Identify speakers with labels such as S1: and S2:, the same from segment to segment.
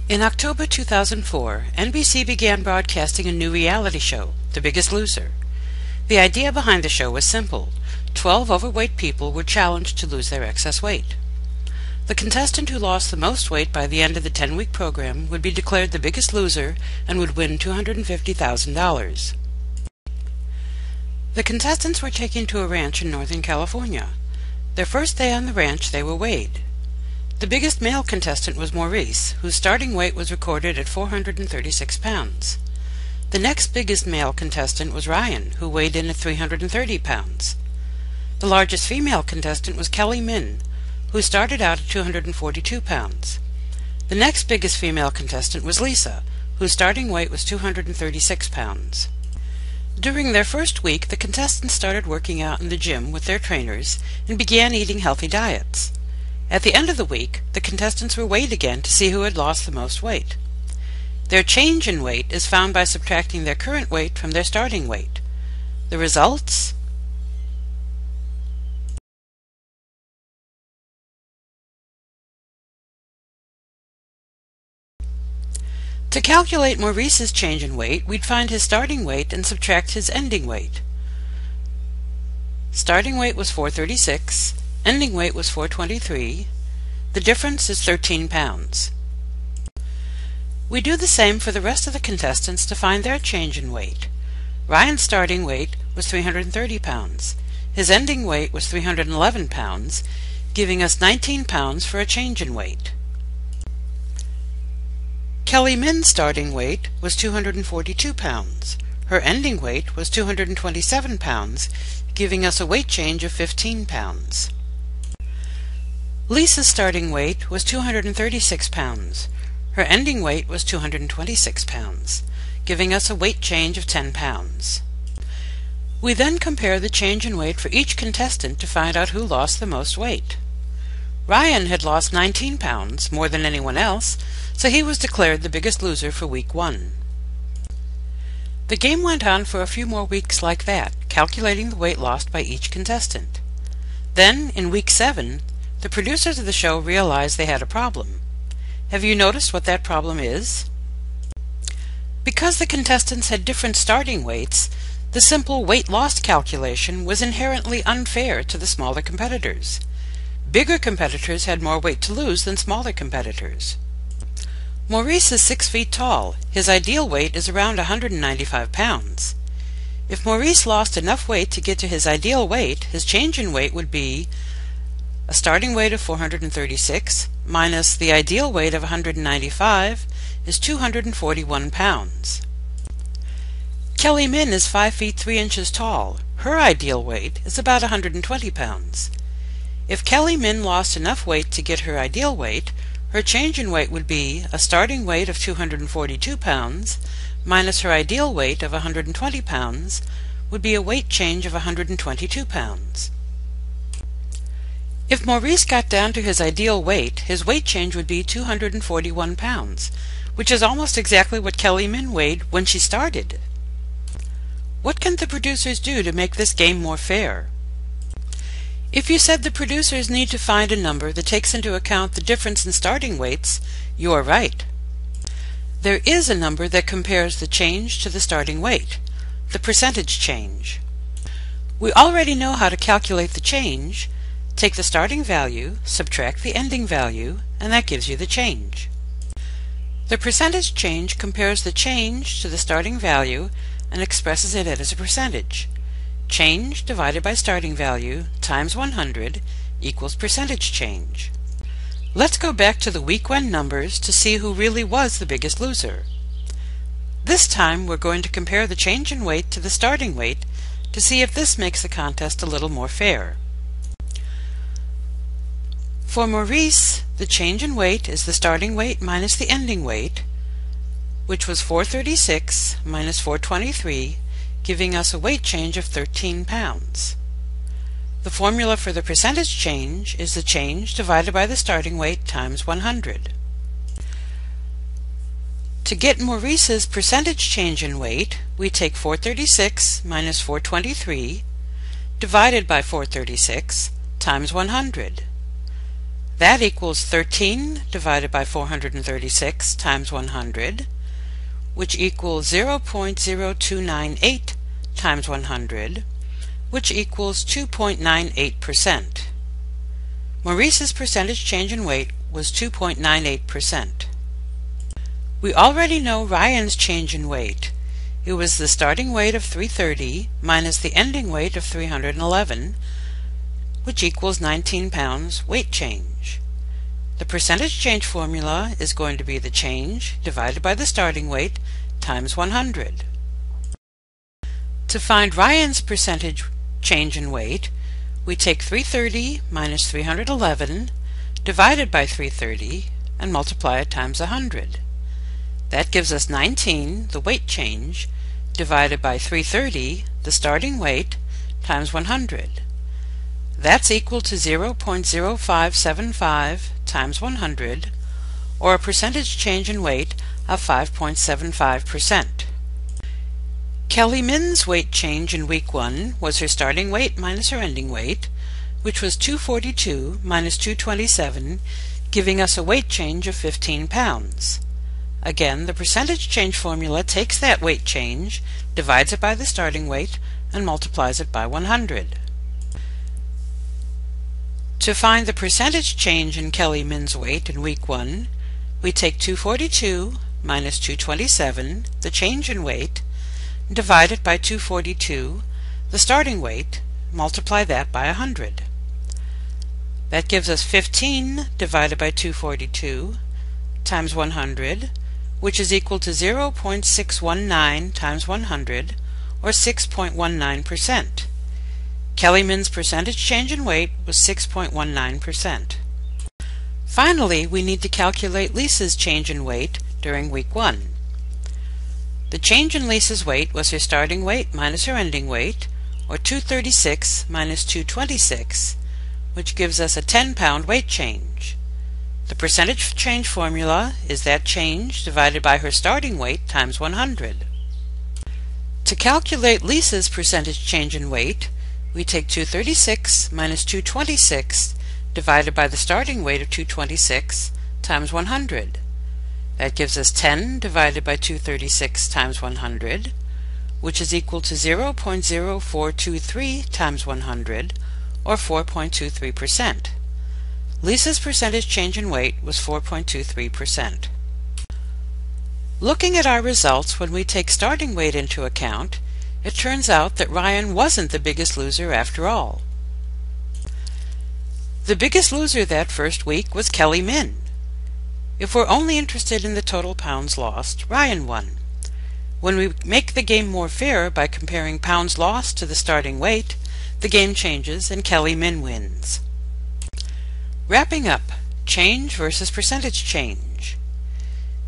S1: In October 2004, NBC began broadcasting a new reality show, The Biggest Loser. The idea behind the show was simple. 12 overweight people were challenged to lose their excess weight. The contestant who lost the most weight by the end of the 10-week program would be declared the biggest loser and would win $250,000. The contestants were taken to a ranch in Northern California. Their first day on the ranch, they were weighed. The biggest male contestant was Maurice, whose starting weight was recorded at 436 pounds. The next biggest male contestant was Ryan, who weighed in at 330 pounds. The largest female contestant was Kelly Min, who started out at 242 pounds. The next biggest female contestant was Lisa, whose starting weight was 236 pounds. During their first week, the contestants started working out in the gym with their trainers and began eating healthy diets. At the end of the week, the contestants were weighed again to see who had lost the most weight. Their change in weight is found by subtracting their current weight from their starting weight. The results? To calculate Maurice's change in weight, we'd find his starting weight and subtract his ending weight. Starting weight was 436. Ending weight was 423. The difference is 13 pounds. We do the same for the rest of the contestants to find their change in weight. Ryan's starting weight was 330 pounds. His ending weight was 311 pounds, giving us 19 pounds for a change in weight. Kelly Min's starting weight was 242 pounds. Her ending weight was 227 pounds, giving us a weight change of 15 pounds. Lisa's starting weight was 236 pounds. Her ending weight was 226 pounds, giving us a weight change of 10 pounds. We then compare the change in weight for each contestant to find out who lost the most weight. Ryan had lost 19 pounds, more than anyone else, so he was declared the biggest loser for week 1. The game went on for a few more weeks like that, calculating the weight lost by each contestant. Then, in week 7, the producers of the show realized they had a problem. Have you noticed what that problem is? Because the contestants had different starting weights, the simple weight lost calculation was inherently unfair to the smaller competitors. Bigger competitors had more weight to lose than smaller competitors. Maurice is 6 feet tall. His ideal weight is around 195 pounds. If Maurice lost enough weight to get to his ideal weight, his change in weight would be a starting weight of 436 minus the ideal weight of 195 is 241 pounds. Kelly Min is 5 feet 3 inches tall. Her ideal weight is about 120 pounds. If Kelly Min lost enough weight to get her ideal weight, her change in weight would be a starting weight of 242 pounds minus her ideal weight of 120 pounds would be a weight change of 122 pounds. If Maurice got down to his ideal weight, his weight change would be 241 pounds, which is almost exactly what Kelly Min weighed when she started. What can the producers do to make this game more fair? If you said the producers need to find a number that takes into account the difference in starting weights, you are right. There is a number that compares the change to the starting weight, the percentage change. We already know how to calculate the change. Take the starting value, subtract the ending value, and that gives you the change. The percentage change compares the change to the starting value and expresses it as a percentage. Change divided by starting value times 100 equals percentage change. Let's go back to the week 1 numbers to see who really was the biggest loser. This time we're going to compare the change in weight to the starting weight to see if this makes the contest a little more fair. For Maurice, the change in weight is the starting weight minus the ending weight, which was 436 minus 423, giving us a weight change of 13 pounds. The formula for the percentage change is the change divided by the starting weight times 100. To get Maurice's percentage change in weight, we take 436 minus 423 divided by 436 times 100. That equals 13 divided by 436 times 100, which equals 0.0298 times 100, which equals 2.98%. Maurice's percentage change in weight was 2.98%. We already know Ryan's change in weight. It was the starting weight of 330 minus the ending weight of 311, which equals 19 pounds weight change. The percentage change formula is going to be the change divided by the starting weight times 100. To find Ryan's percentage change in weight, we take 330 minus 311 divided by 330 and multiply it times 100. That gives us 19, the weight change, divided by 330, the starting weight, times 100. That's equal to 0.0575 times 100, or a percentage change in weight of 5.75%. Kelly Min's weight change in week 1 was her starting weight minus her ending weight, which was 242 minus 227, giving us a weight change of 15 pounds. Again, the percentage change formula takes that weight change, divides it by the starting weight, and multiplies it by 100. To find the percentage change in Kelly Min's weight in week 1, we take 242 minus 227, the change in weight, divide it by 242, the starting weight, multiply that by 100. That gives us 15 divided by 242 times 100, which is equal to 0.619 times 100, or 6.19%. Kelly Min's percentage change in weight was 6.19%. Finally, we need to calculate Lisa's change in weight during week 1. The change in Lisa's weight was her starting weight minus her ending weight, or 236 minus 226, which gives us a 10-pound weight change. The percentage change formula is that change divided by her starting weight times 100. To calculate Lisa's percentage change in weight, we take 236 minus 226 divided by the starting weight of 226 times 100. That gives us 10 divided by 236 times 100, which is equal to 0.0423 times 100, or 4.23%. Lisa's percentage change in weight was 4.23%. Looking at our results when we take starting weight into account, it turns out that Ryan wasn't the biggest loser after all. The biggest loser that first week was Kelly Min. If we're only interested in the total pounds lost, Ryan won. When we make the game more fair by comparing pounds lost to the starting weight, the game changes and Kelly Min wins. Wrapping up, change versus percentage change.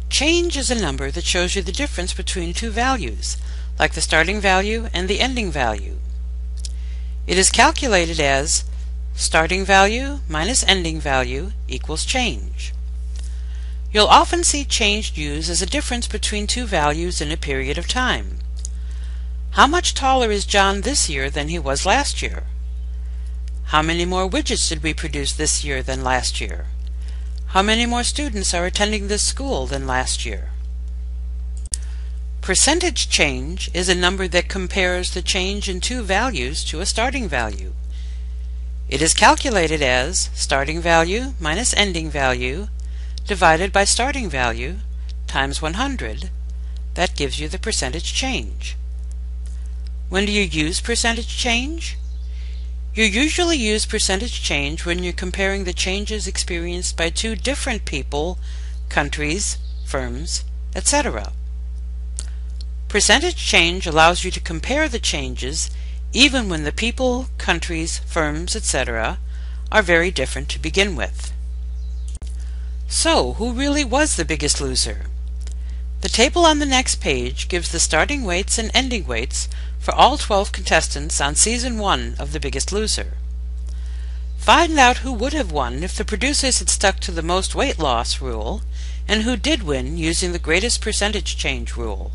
S1: Change is a number that shows you the difference between two values, like the starting value and the ending value. It is calculated as starting value minus ending value equals change. You'll often see change used as a difference between two values in a period of time. How much taller is John this year than he was last year? How many more widgets did we produce this year than last year? How many more students are attending this school than last year? Percentage change is a number that compares the change in two values to a starting value. It is calculated as starting value minus ending value divided by starting value times 100. That gives you the percentage change. When do you use percentage change? You usually use percentage change when you're comparing the changes experienced by two different people, countries, firms, etc. Percentage change allows you to compare the changes even when the people, countries, firms, etc. are very different to begin with. So, who really was the biggest loser? The table on the next page gives the starting weights and ending weights for all 12 contestants on Season 1 of The Biggest Loser. Find out who would have won if the producers had stuck to the most weight loss rule, and who did win using the greatest percentage change rule.